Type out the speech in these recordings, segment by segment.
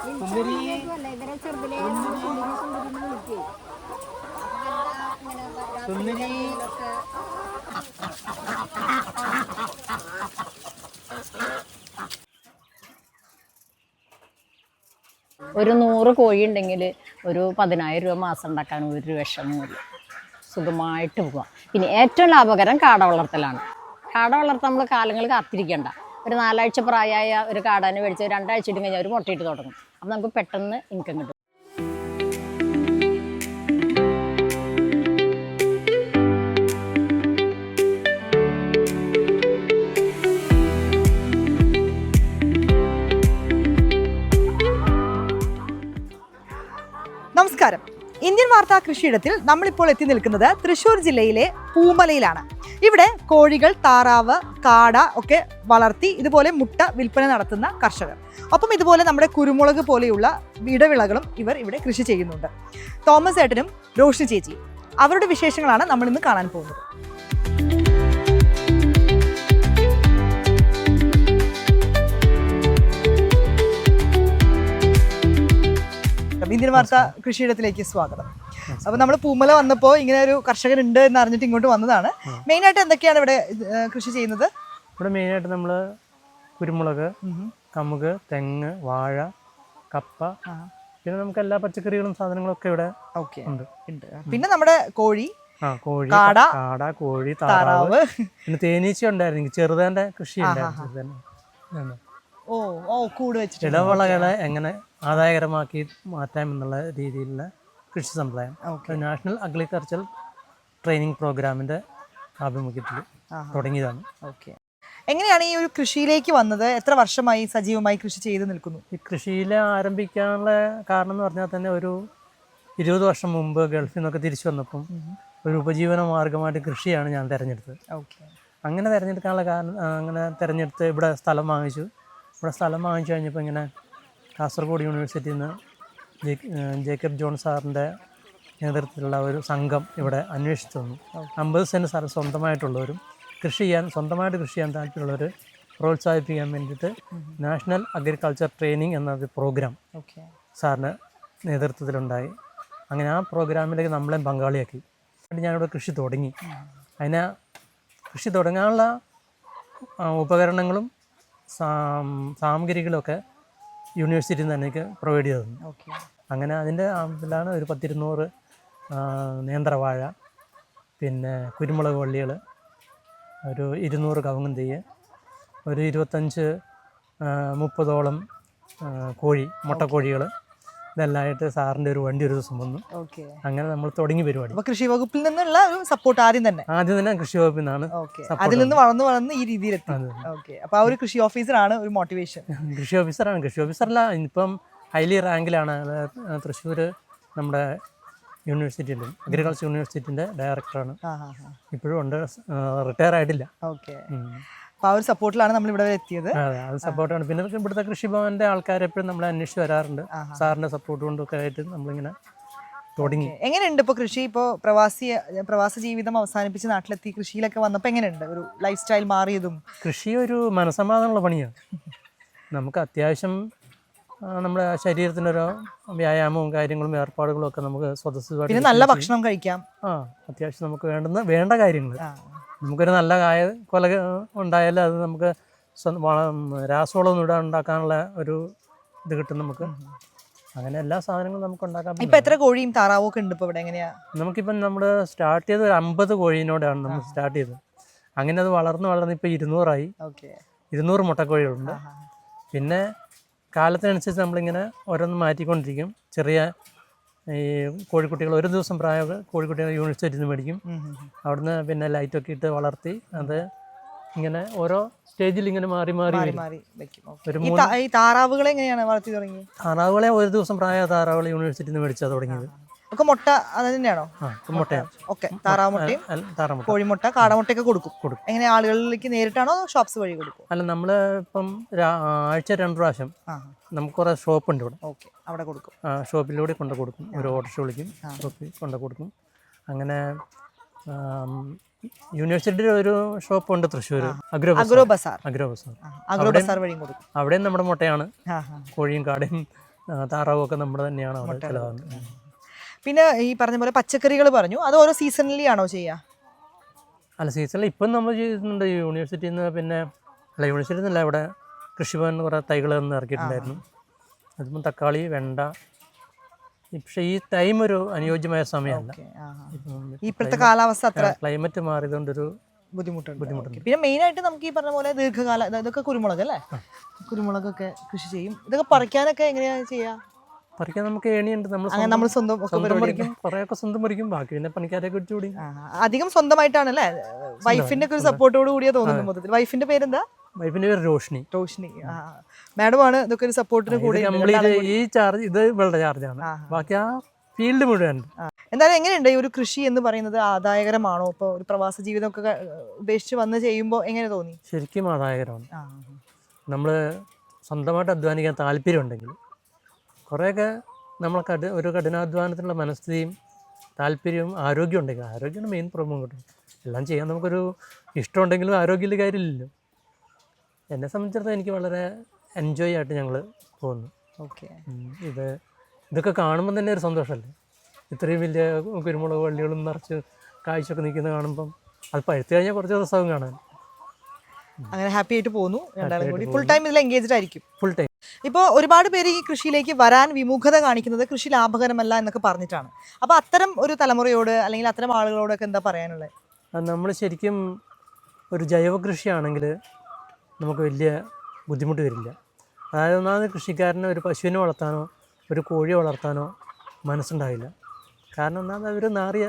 ഒരു 100 കോഴി ഉണ്ടെങ്കിൽ ഒരു 10,000 രൂപ മാസം ഉണ്ടാക്കാൻ ഒരു വിഷമമില്ല, സുഖമായിട്ട് പോകാം. പിന്നെ ഏറ്റവും ലാഭകരം കാട വളർത്തലാണ്. കാട വളർത്താൻ നമ്മൾ കാലങ്ങൾ കാത്തിരിക്കേണ്ട. ഒരു 4 ആഴ്ച പ്രായമായ ഒരു കാടനെ മേടിച്ച് 2 ആഴ്ച ഇട്ട് കഴിഞ്ഞാൽ ഒരു മുട്ടയിട്ട് തുടങ്ങും. അപ്പം നമുക്ക് പെട്ടെന്ന് ഇൻകം കിട്ടും. നമസ്കാരം. ഇന്ത്യൻ വാർത്താ കൃഷിയിടത്തിൽ നമ്മളിപ്പോൾ എത്തി നിൽക്കുന്നത് തൃശ്ശൂർ ജില്ലയിലെ പൂമലയിലാണ്. ഇവിടെ കോഴികൾ, താറാവ്, കാട ഒക്കെ വളർത്തി ഇതുപോലെ മുട്ട വിൽപ്പന നടത്തുന്ന കർഷകർ. ഒപ്പം ഇതുപോലെ നമ്മുടെ കുരുമുളക് പോലെയുള്ള ഇടവിളകളും ഇവർ ഇവിടെ കൃഷി ചെയ്യുന്നുണ്ട്. തോമസ് ഏട്ടനും റോഷ്നി ചേച്ചിയും അവരുടെ വിശേഷങ്ങളാണ് നമ്മൾ ഇന്ന് കാണാൻ പോകുന്നത്. ഇന്ത്യൻ വാർത്താ കൃഷിയിടത്തിലേക്ക് സ്വാഗതം. അപ്പൊ നമ്മൾ പൂമല വന്നപ്പോൾ ഇങ്ങനെ ഒരു കർഷകൻ ഉണ്ട് എന്ന് അറിഞ്ഞിട്ട് ഇങ്ങോട്ട് വന്നതാണ്. മെയിനായിട്ട് എന്തൊക്കെയാണ് ഇവിടെ കൃഷി ചെയ്യുന്നത്? ഇവിടെ മെയിനായിട്ട് നമ്മൾ കുരുമുളക്, കമുക്, തെങ്ങ്, വാഴ, കപ്പ, പിന്നെ നമുക്ക് എല്ലാ പച്ചക്കറികളും സാധനങ്ങളും ഒക്കെ ഇവിടെ ഉണ്ട്. പിന്നെ നമ്മുടെ കോഴി, കാട, കോഴി, താറാവ്, പിന്നെ തേനീച്ച ഉണ്ടായിരുന്നു. ചെറുതേന്റെ കൃഷി ഉണ്ടായിരുന്നു. ഇടവിളകളെ എങ്ങനെ ആദായകരമാക്കി മാറ്റാം എന്നുള്ള രീതിയിലുള്ള കൃഷി സമ്പ്രദായം നാഷണൽ അഗ്രികൾച്ചറൽ ട്രെയിനിങ് പ്രോഗ്രാമിന്റെ ആഭിമുഖ്യത്തിൽ തുടങ്ങിയതാണ്. എങ്ങനെയാണ് ഈ ഒരു കൃഷിയിലേക്ക് വന്നത്? എത്ര വർഷമായി സജീവമായി കൃഷി ചെയ്ത് നിൽക്കുന്നു? ഈ കൃഷിയിൽ ആരംഭിക്കാനുള്ള കാരണം എന്ന് പറഞ്ഞാൽ തന്നെ ഒരു 20 വർഷം മുമ്പ് ഗൾഫിൽ നിന്നൊക്കെ തിരിച്ചു വന്നപ്പം ഒരു ഉപജീവന മാർഗമായിട്ട് കൃഷിയാണ് ഞാൻ തിരഞ്ഞെടുത്തത്. അങ്ങനെ തിരഞ്ഞെടുക്കാനുള്ള കാരണം, അങ്ങനെ തിരഞ്ഞെടുത്ത് ഇവിടെ സ്ഥലം വാങ്ങിച്ചു. ഇവിടെ സ്ഥലം വാങ്ങിച്ചു കഴിഞ്ഞപ്പോൾ ഇങ്ങനെ കാസർഗോഡ് യൂണിവേഴ്സിറ്റിയിൽ നിന്ന് ജേക്കബ് ജോൺ സാറിൻ്റെ നേതൃത്വത്തിലുള്ള ഒരു സംഘം ഇവിടെ അന്വേഷിച്ചു വന്നു. 50 സെൻറ്റ് സ്ഥലം സ്വന്തമായിട്ടുള്ളവരും സ്വന്തമായിട്ട് കൃഷി ചെയ്യാൻ താല്പര്യമുള്ളവർ പ്രോത്സാഹിപ്പിക്കാൻ വേണ്ടിയിട്ട് നാഷണൽ അഗ്രികൾച്ചർ ട്രെയിനിങ് എന്നൊരു പ്രോഗ്രാം സാറിന് നേതൃത്വത്തിലുണ്ടായി. അങ്ങനെ ആ പ്രോഗ്രാമിലേക്ക് നമ്മളെ പങ്കാളിയാക്കി. ഞാനിവിടെ കൃഷി തുടങ്ങി. കൃഷി തുടങ്ങാനുള്ള ഉപകരണങ്ങളും സാമഗ്രികളൊക്കെ യൂണിവേഴ്സിറ്റിയിൽ നിന്ന് എനിക്ക് പ്രൊവൈഡ് ചെയ്തു. അങ്ങനെ അതിൻ്റെ ഇതിലാണ് ഒരു 10-200 നേന്ത്രവാഴ, പിന്നെ കുരുമുളക് വള്ളികൾ, ഒരു 200 കവുങ്ങും തെയ്യ്, ഒരു 25-30ഓളം കോഴി, മുട്ടക്കോഴികൾ, ഇതെല്ലാമായിട്ട് സാറിൻ്റെ ഒരു വണ്ടി ഒരു ദിവസം വന്നു. അങ്ങനെ നമ്മൾ തുടങ്ങി പരിപാടി. കൃഷി വകുപ്പിൽ നിന്നുള്ള ഒരു സപ്പോർട്ട് ആദ്യം തന്നെ കൃഷി വകുപ്പിൽ നിന്നാണ്. അതിൽ നിന്ന് വളർന്ന് ഈ രീതിയിലെത്തി. അപ്പൊ ആ ഒരു കൃഷി ഓഫീസറാണ് ഒരു മോട്ടിവേഷൻ. കൃഷി ഓഫീസറല്ല, ഇപ്പം ഹൈലി റാങ്കിലാണ്. തൃശ്ശൂർ നമ്മുടെ യൂണിവേഴ്സിറ്റിയിൽ അഗ്രികൾച്ചർ യൂണിവേഴ്സിറ്റിൻ്റെ ഡയറക്ടറാണ്. ഇപ്പോഴും ഉണ്ട്, റിട്ടയർ ആയിട്ടില്ല. അപ്പോൾ ആ ഒരു സപ്പോർട്ടിലാണ് നമ്മൾ ഇവിടെ എത്തിയത്. അതെ, അത് സപ്പോർട്ടാണ്. പിന്നെ ഇവിടുത്തെ കൃഷിഭവൻ്റെ ആൾക്കാർ എപ്പോഴും നമ്മളെ അന്വേഷിച്ച് വരാറുണ്ട്. സാറിൻ്റെ സപ്പോർട്ട് കൊണ്ടൊക്കെ ആയിട്ട് നമ്മളിങ്ങനെ തുടങ്ങി. എങ്ങനെയുണ്ട് ഇപ്പോൾ കൃഷി? ഇപ്പോൾ പ്രവാസ ജീവിതം അവസാനിപ്പിച്ച് നാട്ടിലെത്തി കൃഷിയിലൊക്കെ വന്നപ്പോൾ എങ്ങനെയുണ്ട് ഒരു ലൈഫ് സ്റ്റൈൽ മാറിയതും? കൃഷി ഒരു മനസ്സമാധാനമുള്ള പണിയാണ്. നമുക്ക് അത്യാവശ്യം നമ്മുടെ ശരീരത്തിനൊരു വ്യായാമവും കാര്യങ്ങളും ഏർപ്പാടുകളും ഒക്കെ നമുക്ക് സ്വതസിദ്ധമായിട്ട്, പിന്നെ നല്ല ഭക്ഷണം കഴിക്കാം. അത്യാവശ്യം നമുക്ക് വേണ്ട കാര്യങ്ങൾ. നമുക്കൊരു നല്ല കൊല ഉണ്ടായാലും അത് നമുക്ക് രാസവളമൊന്നും ഇവിടെ ഉണ്ടാക്കാനുള്ള ഒരു ഇത് കിട്ടും നമുക്ക്. അങ്ങനെ എല്ലാ സാധനങ്ങളും നമുക്ക് ഉണ്ടാക്കാൻ. ഇപ്പം എത്ര കോഴിയും താറാവും ഒക്കെ ഉണ്ട് ഇപ്പോൾ ഇവിടെ? എങ്ങനെയാ? നമുക്കിപ്പം നമ്മൾ സ്റ്റാർട്ട് ചെയ്ത് ഒരു 50 കോഴീനോടാണ് നമ്മൾ സ്റ്റാർട്ട് ചെയ്തത്. അങ്ങനെ അത് വളർന്ന് ഇപ്പോൾ 200 ആയി. 200 മുട്ടക്കോഴികളുണ്ട്. പിന്നെ കാലത്തിനനുസരിച്ച് നമ്മളിങ്ങനെ ഓരോന്ന് മാറ്റിക്കൊണ്ടിരിക്കും. ചെറിയ ഈ കോഴിക്കുട്ടികൾ, ഒരു ദിവസം പ്രായമൊക്കെ കോഴിക്കുട്ടികൾ യൂണിവേഴ്സിറ്റിയിൽ നിന്ന് മേടിക്കും. അവിടുന്ന് പിന്നെ ലൈറ്റൊക്കെ ഇട്ട് വളർത്തി അത് ഇങ്ങനെ ഓരോ സ്റ്റേജിൽ ഇങ്ങനെ മാറി ഈ താറാവുകളെ എങ്ങനെയാണ് വളർത്തി തുടങ്ങി? താറാവുകളെ ഒരു ദിവസം പ്രായ താറാവുകളെ യൂണിവേഴ്സിറ്റിയിൽ നിന്ന് മേടിച്ചാൽ തുടങ്ങിയത്. ഒക്കെ മുട്ട അത് തന്നെയാണോ? മുട്ടയാണ്. ഓക്കെ, താറാമുട്ടയും കോഴിമുട്ട, കാടമുട്ടയൊക്കെ കൊടുക്കും. എങ്ങനെ ആളുകളിലേക്ക് നേരിട്ടാണോ ഷോപ്സ് വഴി കൊടുക്കും? അല്ല, നമ്മൾ ഇപ്പം ആഴ്ച 2 പ്രാവശ്യം നമുക്ക് കുറേ ഷോപ്പുണ്ട് ഇവിടെ. അവിടെ കൊടുക്കും. ഷോപ്പിലൂടെ കൊണ്ട് കൊടുക്കും. ഒരു ഓട്ടോറിക്ഷ വിളിക്കും, ഷോപ്പിൽ കൊണ്ട് കൊടുക്കും. അങ്ങനെ യൂണിവേഴ്സിറ്റിയുടെ ഒരു ഷോപ്പുണ്ട് തൃശ്ശൂർ, അഗ്രോ ബസാർ. വഴി കൊടുക്കും. അവിടെയും നമ്മുടെ മുട്ടയാണ്. കോഴിയും കാടയും താറാവൊക്കെ നമ്മുടെ തന്നെയാണ് അവിടെ ചിലവാകുന്നത്. പിന്നെ ഈ പറഞ്ഞ പോലെ പച്ചക്കറികൾ പറഞ്ഞു, അത് ഓരോ സീസണിലി ആണോ ചെയ്യുക? അല്ല, സീസണിൽ ഇപ്പം നമ്മൾ ചെയ്യുന്നുണ്ട് യൂണിവേഴ്സിറ്റിയിൽ നിന്ന്. പിന്നെ അല്ല, യൂണിവേഴ്സിറ്റിയിൽ നിന്നല്ല, ഇവിടെ കൃഷിഭവൻ കുറേ തൈകൾ നിന്ന് ഇറക്കിയിട്ടുണ്ടായിരുന്നു. അതിപ്പം തക്കാളി, വെണ്ട. പക്ഷേ ഈ ടൈം ഒരു അനുയോജ്യമായ സമയമല്ല. ഇപ്പോഴത്തെ കാലാവസ്ഥ അത്ര ക്ലൈമറ്റ് മാറിയതുകൊണ്ടൊരു ബുദ്ധിമുട്ടുണ്ട്. പിന്നെ മെയിൻ ആയിട്ട് നമുക്ക് ഈ പറഞ്ഞ പോലെ ദീർഘകാല ഇതൊക്കെ കുരുമുളക് അല്ലേ, കുരുമുളകൊക്കെ കൃഷി ചെയ്യും. ഇതൊക്കെ പറിക്കാനൊക്കെ എങ്ങനെയാ ചെയ്യാ? പറിക്കാൻ നമുക്ക് ഏണിയുണ്ട്. നമ്മൾ സ്വന്തം പറിക്കും, കുറേയൊക്കെ സ്വന്തം പറിക്കും, ബാക്കി പിന്നെ പണിക്കാരെ കുറിച്ചുകൂടി. അധികം സ്വന്തമായിട്ടാണല്ലേ? വൈഫിന്റെ ഒക്കെ ഒരു സപ്പോർട്ടോട് കൂടിയാ തോന്നുന്നു മൊത്തത്തിൽ. വൈഫിന്റെ പേരെന്താ? വൈഫിന്റെ പേര് റോഷ്നി. മാഡമാണ് ഇതൊക്കെ ഒരു സപ്പോർട്ടിന് കൂടി. ഈ ചാർജ് ഇത് ഇവളുടെ ചാർജാണ്, ബാക്കി ആ ഫീൽഡ് മുഴുവൻ. എന്തായാലും എങ്ങനെയുണ്ട് ഈ ഒരു കൃഷി എന്ന് പറയുന്നത്? ആദായകരമാണോ? ഇപ്പോൾ ഒരു പ്രവാസ ജീവിതമൊക്കെ ഉപേക്ഷിച്ച് വന്ന് ചെയ്യുമ്പോൾ എങ്ങനെ തോന്നി? ശരിക്കും ആദായകരമാണ്. നമ്മൾ സ്വന്തമായിട്ട് അധ്വാനിക്കാൻ താല്പര്യമുണ്ടെങ്കിൽ കുറേയൊക്കെ നമ്മൾ ഒരു കഠിനാധ്വാനത്തിനുള്ള മനസ്ഥിതിയും താല്പര്യവും ആരോഗ്യം ഉണ്ടെങ്കിൽ, ആരോഗ്യമാണ് മെയിൻ പ്രോബ്ലം കിട്ടും. എല്ലാം ചെയ്യാൻ നമുക്കൊരു ഇഷ്ടമുണ്ടെങ്കിലും ആരോഗ്യമുള്ള കാര്യമില്ലല്ലോ. എന്നെ സംബന്ധിച്ചിടത്തോളം എനിക്ക് വളരെ എൻജോയ് ആയിട്ട് ഞങ്ങൾ പോകുന്നു. ഓക്കെ, ഇതൊക്കെ കാണുമ്പം തന്നെ ഒരു സന്തോഷമല്ലേ? ഇത്രയും വലിയ കുരുമുളക് വള്ളികളും നിറച്ച് കാഴ്ചയൊക്കെ നിൽക്കുന്നത് കാണുമ്പം അത് പഴുത്ത് കഴിഞ്ഞാൽ കുറച്ച് ദിവസവും കാണാൻ. അങ്ങനെ ഹാപ്പി ആയിട്ട് പോകുന്നു രണ്ടാളും കൂടി. ഫുൾ ടൈം ഇതിൽ എൻഗേജ്ഡ് ആയിരിക്കും? Full time. ഇപ്പോൾ ഒരുപാട് പേര് ഈ കൃഷിയിലേക്ക് വരാൻ വിമുഖത കാണിക്കുന്നത് കൃഷി ലാഭകരമല്ല എന്നൊക്കെ പറഞ്ഞിട്ടാണ്. അപ്പോൾ അത്തരം ഒരു തലമുറയോട് അല്ലെങ്കിൽ അത്തരം ആളുകളോടൊക്കെ എന്താ പറയാനുള്ളത്? നമ്മൾ ശരിക്കും ഒരു ജൈവ കൃഷിയാണെങ്കിൽ നമുക്ക് വലിയ ബുദ്ധിമുട്ട് വരില്ല. അതായത് ഒന്നാമത് കൃഷിക്കാരന് ഒരു പശുവിനെ വളർത്താനോ ഒരു കോഴിയെ വളർത്താനോ മനസ്സുണ്ടാവില്ല. കാരണം ഒന്നാമത് അവർ നാറിയ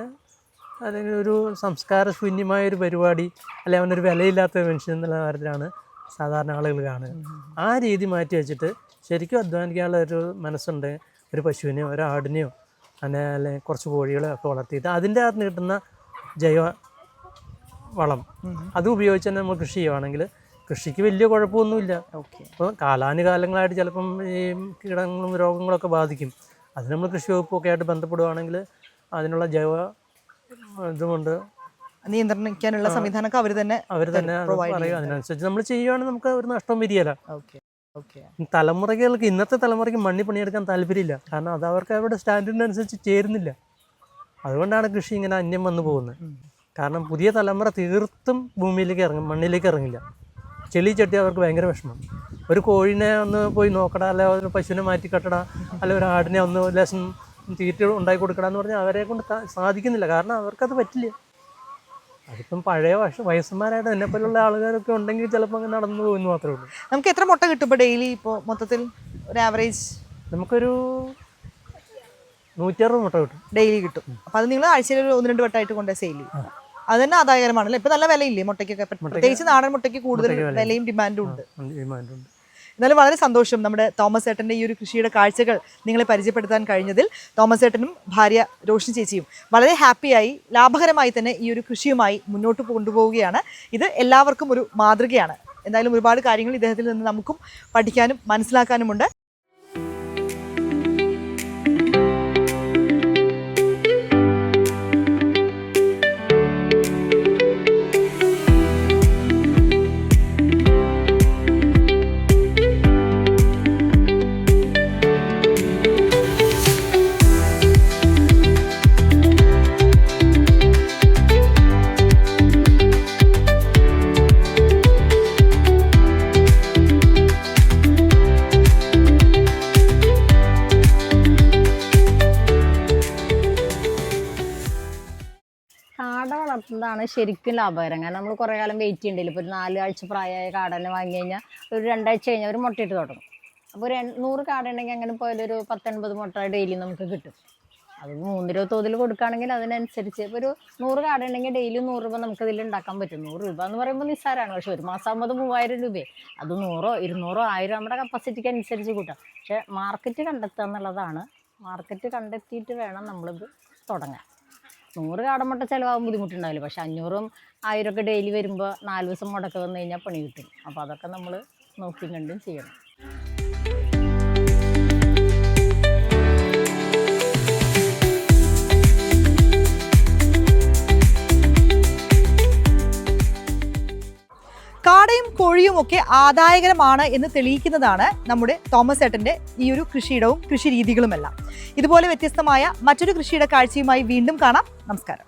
അല്ലെങ്കിൽ ഒരു സംസ്കാരശൂന്യമായൊരു പരിപാടി, അല്ലെങ്കിൽ അവനൊരു വിലയില്ലാത്ത മനുഷ്യൻ എന്നുള്ള കാര്യത്തിലാണ് സാധാരണ ആളുകൾ കാണുക. ആ രീതി മാറ്റി വെച്ചിട്ട് ശരിക്കും അധ്വാനിക്കാനുള്ള ഒരു മനസ്സുണ്ട്. ഒരു പശുവിനെയോ ഒരു ആടിനെയോ അല്ലെങ്കിൽ കുറച്ച് കോഴികളെ ഒക്കെ വളർത്തിയിട്ട് അതിൻ്റെ അകത്ത് കിട്ടുന്ന ജൈവ വളം അത് ഉപയോഗിച്ച് തന്നെ നമ്മൾ കൃഷി ചെയ്യുവാണെങ്കിൽ കൃഷിക്ക് വലിയ കുഴപ്പമൊന്നുമില്ല. അപ്പോൾ കാലാനുകാലങ്ങളായിട്ട് ചിലപ്പം ഈ കീടങ്ങളും രോഗങ്ങളൊക്കെ ബാധിക്കും. അത് നമ്മൾ കൃഷി വകുപ്പൊക്കെ ആയിട്ട് ബന്ധപ്പെടുകയാണെങ്കിൽ അതിനുള്ള ജൈവ ഇതുകൊണ്ട് നിയന്ത്രിക്കാനുള്ള സംവിധാനമൊക്കെ അവർ തന്നെ പറയും. അതിനനുസരിച്ച് നമ്മൾ ചെയ്യുവാണെങ്കിൽ നമുക്ക് ഒരു നഷ്ടം വരികയില്ല. തലമുറകൾക്ക് ഇന്നത്തെ തലമുറയ്ക്ക് മണ്ണി പണിയെടുക്കാൻ താല്പര്യമില്ല. കാരണം അത് അവർക്ക് അവരുടെ സ്റ്റാൻഡേർഡിനനുസരിച്ച് ചേരുന്നില്ല. അതുകൊണ്ടാണ് കൃഷി ഇങ്ങനെ അന്യം വന്നു പോകുന്നത്. കാരണം പുതിയ തലമുറ തീർത്തും ഭൂമിയിലേക്ക് മണ്ണിലേക്ക് ഇറങ്ങില്ല. ചെളി ചട്ടി അവർക്ക് ഭയങ്കര വിഷമം. ഒരു കോഴിനെ ഒന്ന് പോയി നോക്കടാ, അല്ലെ ഒരു പശുവിനെ മാറ്റി കെട്ടടാ, അല്ലെ ഒരു ആടിനെ ഒന്ന് ലേശം തീറ്റ ഉണ്ടാക്കി കൊടുക്കടാ എന്ന് പറഞ്ഞാൽ അവരെ കൊണ്ട് സാധിക്കുന്നില്ല. കാരണം അവർക്കത് പറ്റില്ല. അതിപ്പം പഴയ വയസ്സന്മാരായിട്ട് എന്നെപ്പോലുള്ള ആളുകാരൊക്കെ ഉണ്ടെങ്കിൽ ചിലപ്പോൾ അങ്ങനെ നടന്നു പോകുന്നു മാത്രമേ ഉള്ളൂ. നമുക്ക് എത്ര മുട്ട കിട്ടും ഇപ്പോൾ ഡെയിലി? ഇപ്പോൾ മൊത്തത്തിൽ ഒരു ആവറേജ് നമുക്കൊരു 160 മുട്ട കിട്ടും, ഡെയിലി കിട്ടും. അപ്പം അത് നിങ്ങൾ ആഴ്ചയിൽ ഒരു 1-2 വട്ടമായിട്ട് കൊണ്ട് സെയിൽ ചെയ്യും. അത് തന്നെ ആദായകരമാണല്ലോ. ഇപ്പം നല്ല വിലയില്ലേ മുട്ടയ്ക്കൊക്കെ? പ്രത്യേകിച്ച് നാടൻ മുട്ടയ്ക്ക് കൂടുതൽ വിലയും ഡിമാൻഡും ഉണ്ട്. എന്നാലും വളരെ സന്തോഷം നമ്മുടെ തോമസ് ഏട്ടൻ്റെ ഈ ഒരു കൃഷിയുടെ കാഴ്ചകൾ നിങ്ങളെ പരിചയപ്പെടുത്താൻ കഴിഞ്ഞതിൽ. തോമസ് ഏട്ടനും ഭാര്യ റോഷ്നി ചേച്ചിയും വളരെ ഹാപ്പിയായി ലാഭകരമായി തന്നെ ഈ ഒരു കൃഷിയുമായി മുന്നോട്ട് കൊണ്ടുപോവുകയാണ്. ഇത് എല്ലാവർക്കും ഒരു മാതൃകയാണ്. എന്തായാലും ഒരുപാട് കാര്യങ്ങൾ ഇദ്ദേഹത്തിൽ നിന്ന് നമുക്കും പഠിക്കാനും മനസ്സിലാക്കാനുമുണ്ട്. വളർത്തുന്നതാണ് ശരിക്കും ലാഭകരം. കാരണം നമ്മൾ കുറേ കാലം വെയിറ്റ് ചെയ്യണ്ടില്ല. ഇപ്പോൾ ഒരു 4 ആഴ്ച പ്രായമായ കാടനെ വാങ്ങി കഴിഞ്ഞാൽ ഒരു 2 ആഴ്ച കഴിഞ്ഞാൽ ഒരു മുട്ടയിട്ട് തുടങ്ങും. അപ്പോൾ ഒരു 100 കാട ഉണ്ടെങ്കിൽ അങ്ങനെ പോയാലൊരു 10-80 മുട്ട ഡെയിലി നമുക്ക് കിട്ടും. അത് 3 രൂപ തോതിൽ കൊടുക്കുകയാണെങ്കിൽ അതിനനുസരിച്ച് ഇപ്പോൾ ഒരു 100 കാട ഉണ്ടെങ്കിൽ ഡെയിലി 100 രൂപ നമുക്കതിൽ ഉണ്ടാക്കാൻ പറ്റും. 100 രൂപ എന്ന് പറയുമ്പോൾ നിസ്സാരമാണ്. പക്ഷേ ഒരു മാസം ആകുമ്പോൾ 3000 രൂപയെ അത് 100, 200, 1000 നമ്മുടെ കപ്പാസിറ്റിക്ക് അനുസരിച്ച് കൂട്ടാം. പക്ഷേ മാർക്കറ്റ് കണ്ടെത്തുക എന്നുള്ളതാണ്. മാർക്കറ്റ് കണ്ടെത്തിയിട്ട് വേണം നമ്മളിത് തുടങ്ങാൻ. 100 കാടമുട്ട ചിലവാകും ബുദ്ധിമുട്ടുണ്ടാവില്ല. പക്ഷെ 500ഉം 1000 ഒക്കെ ഡെയിലി വരുമ്പോൾ 4 ദിവസം മുടക്ക് വന്നു കഴിഞ്ഞാൽ പണി കിട്ടും. അപ്പോൾ അതൊക്കെ നമ്മൾ നോക്കിയും കണ്ടും ചെയ്യണം. കാടയും കോഴിയും ഒക്കെ ആദായകരമാണ് എന്ന് തെളിയിക്കുന്നതാണ് നമ്മുടെ തോമസ് ഏട്ടൻ്റെ ഈ ഒരു കൃഷിയിടവും കൃഷി രീതികളുമെല്ലാം. ഇതുപോലെ വ്യത്യസ്തമായ മറ്റൊരു കൃഷിയുടെ കാഴ്ചയുമായി വീണ്ടും കാണാം. നമസ്കാരം.